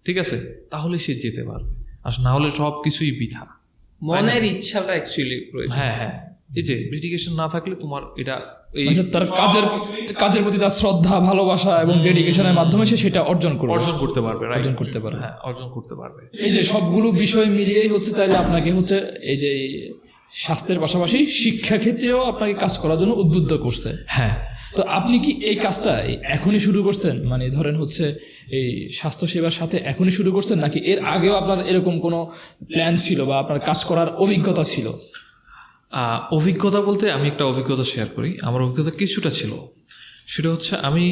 ঠিক আছে, তাহলে সে যেতে পারবে। আর না হলে সব কিছুই বৃথা। মনের ইচ্ছাটা অ্যাকচুয়ালি প্রয়োজন। হ্যাঁ, এই যে ডেডিকেশন না থাকলে তোমার এটা তার কাজের প্রতি তার শ্রদ্ধা, ভালোবাসা এবং ডেডিকেশনের মাধ্যমে সে সেটা অর্জন করতে পারবে। অর্জন করতে পারবে। এই যে সবগুলো বিষয় মিলিয়েই হচ্ছে, তাইলে আপনাকে হচ্ছে এই যে স্বাস্থ্যের পাশাপাশি শিক্ষা ক্ষেত্রেও আপনাকে কাজ করার জন্য উদ্বুদ্ধ করছে। হ্যাঁ, তো আপনি কি এই কাজটা এখনই শুরু করছেন, মানে ধরেন হচ্ছে এই স্বাস্থ্য সেবার সাথে এখনই শুরু করছেন, নাকি এর আগেও আপনার এরকম কোনো প্ল্যান ছিল বা আপনার কাজ করার অভিজ্ঞতা ছিল? অভিজ্ঞতা বলতে আমি একটা অভিজ্ঞতা শেয়ার করি। আমার অভিজ্ঞতা কিছুটা ছিল, সেটা হচ্ছে আমি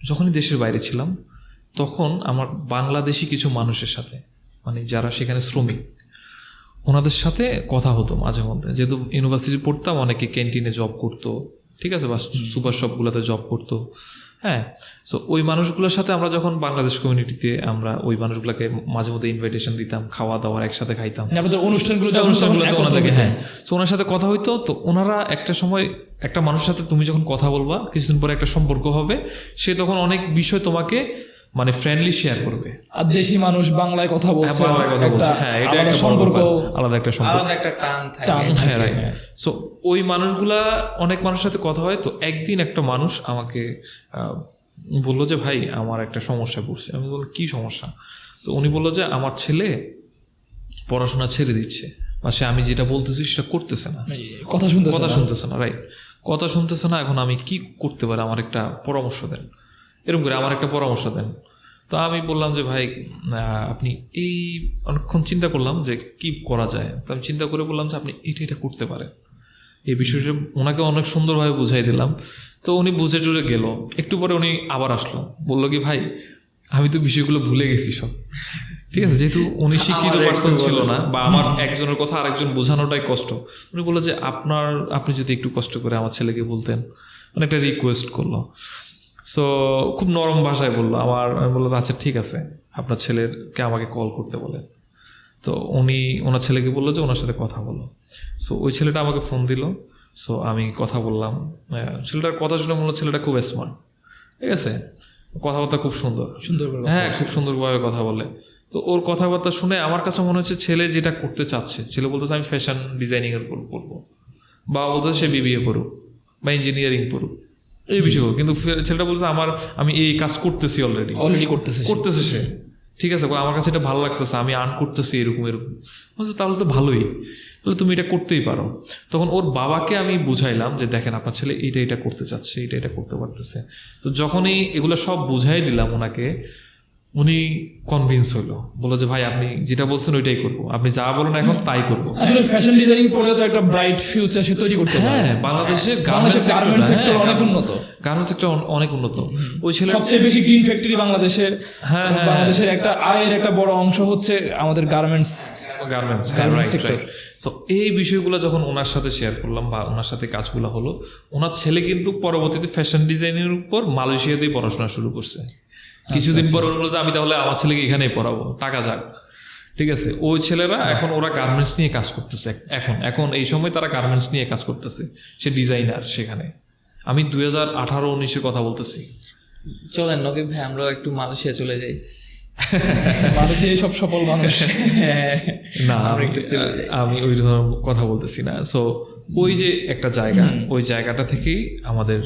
যখনই দেশের বাইরে ছিলাম তখন আমার বাংলাদেশি কিছু মানুষের সাথে, মানে যারা সেখানে শ্রমিক, ওনাদের সাথে কথা হতো মাঝে মধ্যে। যেহেতু ইউনিভার্সিটি পড়তাম, অনেকে ক্যান্টিনে জব করতো, ঠিক আছে, বা সুপার শপগুলোতে জব করতো। হ্যাঁ, সো ওই মানুষগুলোর সাথে আমরা যখন বাংলাদেশ কমিউনিটিতে আমরা ওই মানুষগুলোকে মাঝে মধ্যে ইনভাইটেশন দিতাম, খাওয়া দাওয়ার একসাথে খাইতাম, আপনাদের অনুষ্ঠানগুলোতে ওনাদেরকে, হ্যাঁ, তো ওনার সাথে কথা হইতো। তো ওনারা একটা সময় একটা মানুষের সাথে তুমি যখন কথা বলবা, কিছুদিন পরে একটা সম্পর্ক হবে, সে তখন অনেক বিষয় তোমাকে মানে ফ্রেন্ডলি শেয়ার করবে। আর দেশি মানুষ বাংলায় কথা বলছে, হ্যাঁ, এটা একটা সম্পর্ক, আলাদা একটা সম্পর্ক, আলাদা একটা টান থাকে। হ্যাঁ, রাইট। সো ওই মানুষগুলা অনেক মানুষের সাথে কথা হয়। তো একদিন একটা মানুষ আমাকে বললো যে ভাই আমার একটা সমস্যা পড়ছে। আমি বললাম কি সমস্যা? তো উনি বললো যে আমার ছেলে পড়াশোনা ছেড়ে দিচ্ছে, বা সে আমি যেটা বলতেছি সেটা করতেছে না, কথা শুনতেছে না, রাইট, কথা শুনতেছে না। এখন আমি কি করতে পারি, আমার একটা পরামর্শ দেন, এরকম করে আমার একটা পরামর্শ দেন। তো আমি বললাম যে ভাই আপনি এই, অনেকক্ষণ চিন্তা করলাম যে কি করা যায়। তো আমি চিন্তা করে বললাম যে আপনি এটা করতে পারেন। এই বিষয়টা ওনাকে অনেক সুন্দরভাবে বুঝাই দিলাম। তো উনি বুঝে টুঝে গেল। একটু পরে উনি আবার আসলো, বললো কি ভাই আমি তো বিষয়গুলো ভুলে গেছি সব, ঠিক আছে। যেহেতু উনি শিক্ষিত পার্সন ছিল না, বা আমার একজনের কথা আরেকজন বোঝানোটাই কষ্ট, উনি বললো যে আপনি যদি একটু কষ্ট করে আমার ছেলেকে বলতেন, মানে একটা রিকোয়েস্ট করলো। সো খুব নরম ভাষায় বললো। আমি বললাম আচ্ছা ঠিক আছে, আপনার ছেলেকে আমাকে কল করতে বলেন। তো উনি ওনার ছেলেকে বললো যে ওনার সাথে কথা বলো। সো ওই ছেলেটা আমাকে ফোন দিল। সো আমি কথা বললাম। ছেলেটার কথা শুনে মনে হলো ছেলেটা খুব স্মার্ট, ঠিক আছে, কথাবার্তা খুব সুন্দর, হ্যাঁ, খুব সুন্দরভাবে কথা বলে। তো ওর কথাবার্তা শুনে আমার কাছে মনে হচ্ছে ছেলে যেটা করতে চাচ্ছে, ছেলে বলতে আমি ফ্যাশন ডিজাইনিং এর করবো, বা বলতে সে বিবিএ পড়ুক বা ইঞ্জিনিয়ারিং পড়ুক, এই বিষয়গুলো। কিন্তু ছেলেটা বলছে আমি এই কাজ করতেছি, অলরেডি করতেছে সে, ঠিক আছে, আমার কাছে এটা ভালো লাগতেছে, আমি আর্ন করতেছি এরকম। তাহলে তো ভালোই, তাহলে তুমি এটা করতেই পারো। তখন ওর বাবাকে আমি বুঝাইলাম যে দেখেন আপনার ছেলে এটা করতে চাচ্ছে, এটা করতে পারতেছে। তো যখনই এগুলো সব বুঝাই দিলাম ওনাকে, উনি কনভিন্স হলো, বললো যে ভাই আপনি যেটা বলছেন ওইটাই করবো, আপনি যা বলেন এখন তাই করবো। আসলে ফ্যাশন ডিজাইনিং পড়ে তো একটা ব্রাইট ফিউচার সে তৈরি করতে পারে। হ্যাঁ, বাংলাদেশের গার্মেন্টস সেক্টর অনেক উন্নত, গার্মেন্টস সেক্টর অনেক উন্নত। ওই ছেলে সবচেয়ে বেশি গ্রিন ফ্যাক্টরি বাংলাদেশে। বাংলাদেশের একটা আয়ের একটা বড় অংশ হচ্ছে আমাদের গার্মেন্টস সেক্টর। সো এই বিষয়গুলো যখন ওনার সাথে শেয়ার করলাম বা ওনার সাথে কাজগুলো হলো, ওনার ছেলে কিন্তু পরবর্তীতে ফ্যাশন ডিজাইনের উপর মালয়েশিয়াতেই পড়াশোনা শুরু করছে। কিছুদিন পর বললো যে আমি তাহলে আমার ছেলেকে এখানেই পড়াবো, টাকা যাক, ঠিক আছে। ওই ছেলেরা এখন ওরা গার্মেন্টস নিয়ে কাজ করতেছে। এখন এই সময় তারা গার্মেন্টস নিয়ে কাজ করতেছে, সে ডিজাইনার সেখানে। আমি 2018-19 কথা বলতেছি। চলেন নকিব ভাই আমরা একটু মালয়েশিয়া চলে যাই। মানুষের সব সফল মানুষ। না, আমি ওই ধরনের কথা বলতেছি না। সো ওই যে একটা জায়গা, ওই জায়গাটা থেকেই আমাদের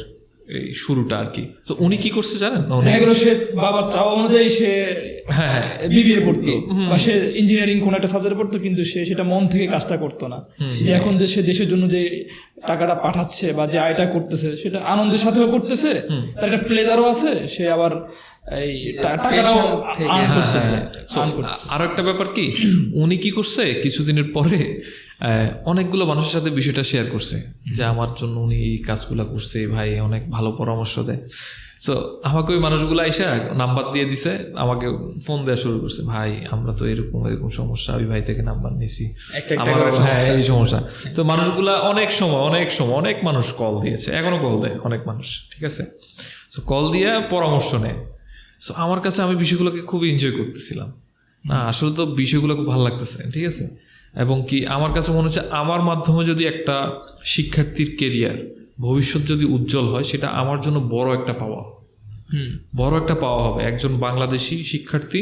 এই শুরুটা আর কি। তো উনি কি করছে জানেন, সে বাবার চাওয়া অনুযায়ী সে বিবিএ পড়তো বা সে ইঞ্জিনিয়ারিং কোন একটা সাবজেক্টে পড়তো, কিন্তু সে সেটা মন থেকে কাজটা করতো না। যে এখন যে সে দেশের জন্য যে টাকাটা পাঠাচ্ছে বা যে আয়টা করতেছে সেটা আনন্দের সাথেও করতেছে, তার একটা প্লেজারও আছে, সে আবার এই টাকাটাও আর্ন করতেছে। আরো একটা ব্যাপার কি, উনি কি করছে কিছুদিনের পরে অনেকগুলো মানুষের সাথে বিষয়টা শেয়ার করছে যে আমার জন্য উনি এই কাজগুলো করছে, ভাই অনেক ভালো পরামর্শ দেয়। সো আমাকে ওই মানুষগুলো আইসা নাম্বার দিয়ে দিছে, আমাকে ফোন দেওয়া শুরু করছে, ভাই আমরা তো এরকম সমস্যা, ওই ভাই থেকে নাম্বার নিছি, হ্যাঁ এই সমস্যা। তো মানুষগুলা অনেক সময় অনেক মানুষ কল দিয়েছে, এখনো কল দেয় অনেক মানুষ, ঠিক আছে। সো কল দিয়ে পরামর্শ নেয়। সো আমার কাছে আমি বিষয়গুলোকে খুব এনজয় করতেছিলাম, না আসলে তো বিষয়গুলো খুব ভালো লাগতেছে, ঠিক আছে। এবং কি আমার কাছে মনে হচ্ছে আমার মাধ্যমে যদি একটা শিক্ষার্থীর কেরিয়ার ভবিষ্যৎ যদি উজ্জ্বল হয়, সেটা আমার জন্য বড় একটা পাওয়া হবে। একজন বাংলাদেশি শিক্ষার্থী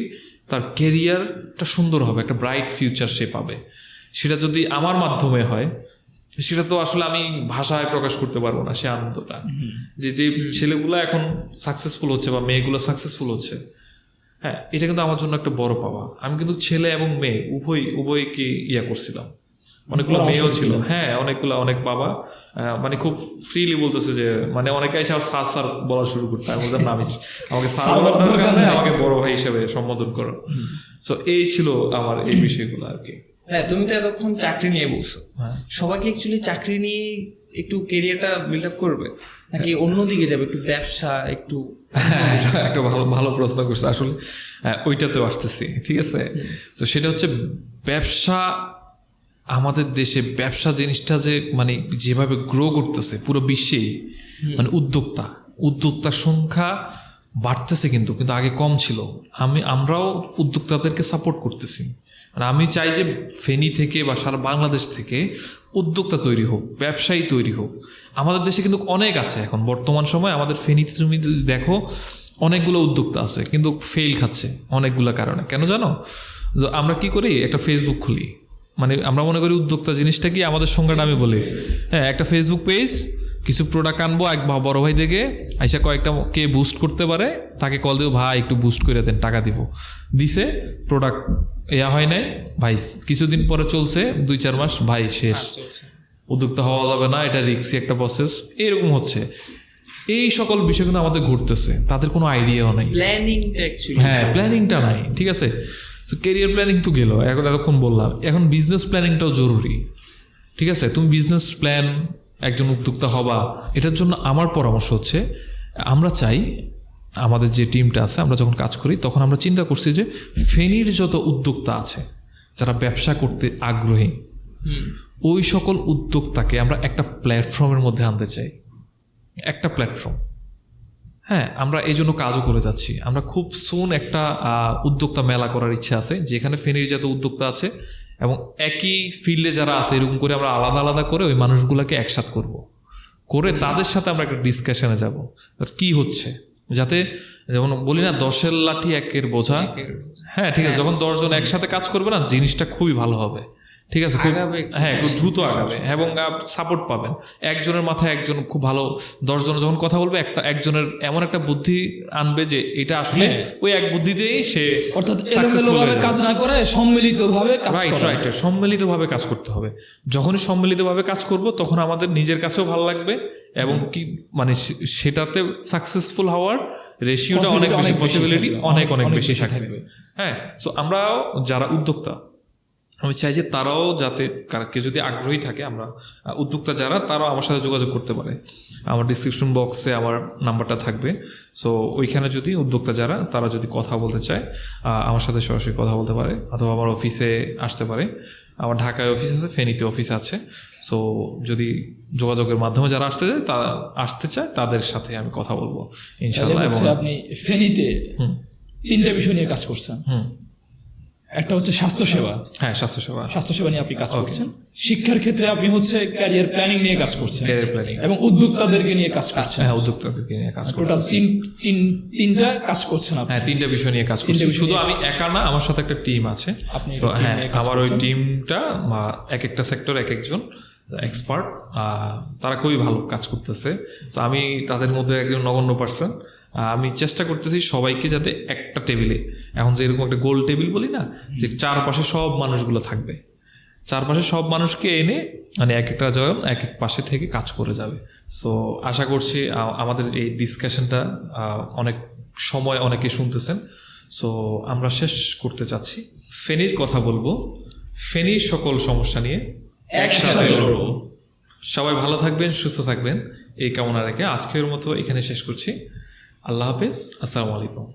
তার কেরিয়ারটা সুন্দর হবে, একটা ব্রাইট ফিউচার সে পাবে। সেটা যদি আমার মাধ্যমে হয়, সেটা তো আসলে আমি ভাষায় প্রকাশ করতে পারবো না সে আনন্দটা। যে ছেলেগুলো এখন সাকসেসফুল হচ্ছে বা মেয়েগুলো সাকসেসফুল হচ্ছে, হ্যাঁ, এটা কিন্তু আমার জন্য একটা বড় পাওয়া। আমি কিন্তু ছেলে এবং মেয়ে উভয়কে করছিলাম, অনেকগুলো বড় মেয়েও অফিস ছিল, ছিল। হ্যাঁ অনেকগুলো, অনেক বাবা মানে খুব ফ্রিলি বলতেছে যে মানে অনেকে এসে স্যার স্যার বলা শুরু করতে, আমি বলতাম না, আমি আমাকে স্যার স্যার বলার বলার দরকার দরকার নেই, নেই। আমাকে বড় ভাই হিসেবে সম্বোধন করো। সো এই ছিল আমার এই বিষয়গুলো আর কি। হ্যাঁ, তুমি তো এতক্ষণ চাকরি নিয়ে বলছো, হ্যাঁ। সবাইকে অ্যাকচুয়ালি চাকরি নিয়ে একটু কেরিয়ারটা বিল্ড আপ করবে নাকি অন্যদিকে যাবে, একটু ব্যবসা, একটু হ্যাঁ, এটা একটা ভালো ভালো প্রশ্ন করছে আসলে। ওইটাতেও আসতেছি, ঠিক আছে। তো সেটা হচ্ছে ব্যবসা। আমাদের দেশে ব্যবসা জিনিসটা যে মানে যেভাবে গ্রো করতেছে পুরো বিশ্বেই, মানে উদ্যোক্তার সংখ্যা বাড়তেছে, কিন্তু কিন্তু আগে কম ছিল। আমরাও উদ্যোক্তাদেরকে সাপোর্ট করতেছি। মানে আমি চাই যে ফেনী থেকে বা সারা বাংলাদেশ থেকে উদ্যোক্তা তৈরি হোক, ব্যবসায়ী তৈরি হোক। আমাদের দেশে কিন্তু অনেক আছে এখন বর্তমান সময়। আমাদের ফেনীতে তুমি যদি দেখো অনেকগুলো উদ্যোক্তা আছে, কিন্তু ফেল খাচ্ছে অনেকগুলো কারণে। কেন জানো? যে আমরা কি করি, একটা ফেসবুক খুলি, মানে আমরা মনে করি উদ্যোক্তা জিনিসটা কি, আমাদের সংজ্ঞাটা আমি বলি, হ্যাঁ একটা ফেসবুক পেজ, কিছু প্রোডাক্ট আনবো, এক বড় ভাই থেকে আইসা কয়েকটা কে বুস্ট করতে পারে তাকে কল দেবো, ভাই একটু বুস্ট করে দেন, টাকা দিব, দিছে, প্রোডাক্ট হয় নাই ভাই, কিছুদিন পরে চলছে 2-4 মাস, ভাই শেষ, উদ্যোক্তা হওয়া যাবে না, এটা রিস্কি একটা প্রসেস, এরকম হচ্ছে। এই সকল বিষয় কিন্তু আমাদের ঘুরতেছে, তাদের কোনো আইডিয়াও নাই, প্ল্যানিংটা অ্যাকচুয়ালি, হ্যাঁ প্ল্যানিংটা নাই, ঠিক আছে। তো কেরিয়ার প্ল্যানিং তো গেল, এখন এতক্ষণ বললাম, এখন বিজনেস প্ল্যানিংটাও জরুরি, ঠিক আছে। তুমি বিজনেস প্ল্যান একজন উদ্যোক্তা হবা, এটার জন্য আমার পরামর্শ হচ্ছে, আমরা চাই আমাদের যে টিমটা আছে, আমরা যখন কাজ করি তখন আমরা চিন্তা করছি যে ফেনীর যত উদ্যোক্তা আছে যারা ব্যবসা করতে আগ্রহী, ওই সকল উদ্যোক্তাকে আমরা একটা প্ল্যাটফর্মের মধ্যে আনতে চাই, একটা প্ল্যাটফর্ম। হ্যাঁ, আমরা এই জন্য কাজও করে যাচ্ছি। আমরা খুব সুন একটা উদ্যোক্তা মেলা করার ইচ্ছা আছে, যেখানে ফেনীর যত উদ্যোক্তা আছে এবং একই ফিল্ডে যারা আছে, এরকম করে আমরা আলাদা আলাদা করে ওই মানুষগুলোকে একসাথ করব, করে তাদের সাথে আমরা একটা ডিসকাশনে যাব কি হচ্ছে, যাতে যেমন বলি না 10-এর লাঠি 1-এর বোঝা। হ্যাঁ ঠিক আছে, যখন 10 জন একসাথে কাজ করবে না, জিনিসটা খুবই ভালো হবে, ঠিক আছে, খুব আগাবে, হ্যাঁ একটু দ্রুত আগাবে এবং সাপোর্ট পাবেন। একজনের মাথায় একজন খুব ভালো, 10 জন যখন কথা বলবে, একজনের এমন একটা বুদ্ধি আনবে যে এটা আসলে ওই এক বুদ্ধিতেই সে অর্থাৎ successful এলোমেলোভাবে হয়ে যাবে। কাজ না করে সম্মিলিতভাবে কাজ রাইট করা। রাইট, সম্মিলিতভাবে কাজ করতে হবে। যখনই সম্মিলিতভাবে কাজ করব তখন আমাদের নিজের কাছেও ভালো লাগবে এবং কি মানে সেটাতে সাকসেসফুল হওয়ার রেশিওটা অনেক বেশি, পসিবিলিটি অনেক অনেক বেশি থাকবে। হ্যাঁ, তো আমরাও যারা উদ্যোক্তা, আমি চাই যে তারাও যাতে কেউ যদি আগ্রহী থাকে, আমরা উদ্যোক্তা যারা, তারাও আমার সাথে যোগাযোগ করতে পারে। আমার ডিসক্রিপশন বক্সে আমার নাম্বারটা থাকবে। সো ওইখানে যদি উদ্যোক্তা যারা, তারা যদি কথা বলতে চায়, আমার সাথে সরাসরি কথা বলতে পারে, অথবা আমার অফিসে আসতে পারে। আমার ঢাকায় অফিস আছে, ফেনীতে অফিস আছে। সো যদি যোগাযোগের মাধ্যমে যারা আসতে চায় তাদের সাথে আমি কথা বলবো ইনশাআল্লাহ। এবং আপনি ফেনীতে 3টা বিষয় নিয়ে কাজ করছেন। একটা হচ্ছে স্বাস্থ্যসেবা, হ্যাঁ স্বাস্থ্যসেবা, স্বাস্থ্যসেবা নিয়ে আপনি কাজ করছেন। শিক্ষার ক্ষেত্রে আপনি হচ্ছে ক্যারিয়ার প্ল্যানিং নিয়ে কাজ করছেন, ক্যারিয়ার প্ল্যানিং, এবং উদ্যোক্তাদেরকে নিয়ে কাজ করছেন। হ্যাঁ উদ্যোক্তাদেরকে নিয়ে কাজ করছি। টোটাল তিনটা কাজ করছেন আপনি। হ্যাঁ 3টা বিষয় নিয়ে কাজ করছি। শুধু আমি একা না, আমার সাথে একটা টিম আছে। আপনি তো একটা team হ্যাঁ নিয়ে কাজ আমার ওই করছেন। টিমটা এক একটা সেক্টর এক একজন এক্সপার্ট, তারা খুবই ভালো কাজ করতেছে। তো আমি তাদের মধ্যে একজন নগণ্য পার্সন। আমি চেষ্টা করতেছি সবাইকে যাতে একটা টেবিলে, এখন যে এরকম একটা গোল টেবিল বলি না, যে চারপাশে সব মানুষগুলো থাকবে, চারপাশে সব মানুষকে এনে মানে এক একটা জন এক এক পাশে থেকে কাজ করে যাবে। সো আশা করছি আমাদের এই ডিসকাশনটা অনেক সময় অনেকে শুনতেছেন। সো আমরা শেষ করতে চাচ্ছি, ফেনীর কথা বলবো, ফেনীর সকল সমস্যা নিয়ে একসাথে লড়বো। সবাই ভালো থাকবেন, সুস্থ থাকবেন, এই কামনা রেখে আজকের মতো এখানে শেষ করছি। আল্লাহ হাফেজ, আসসালামু আলাইকুম।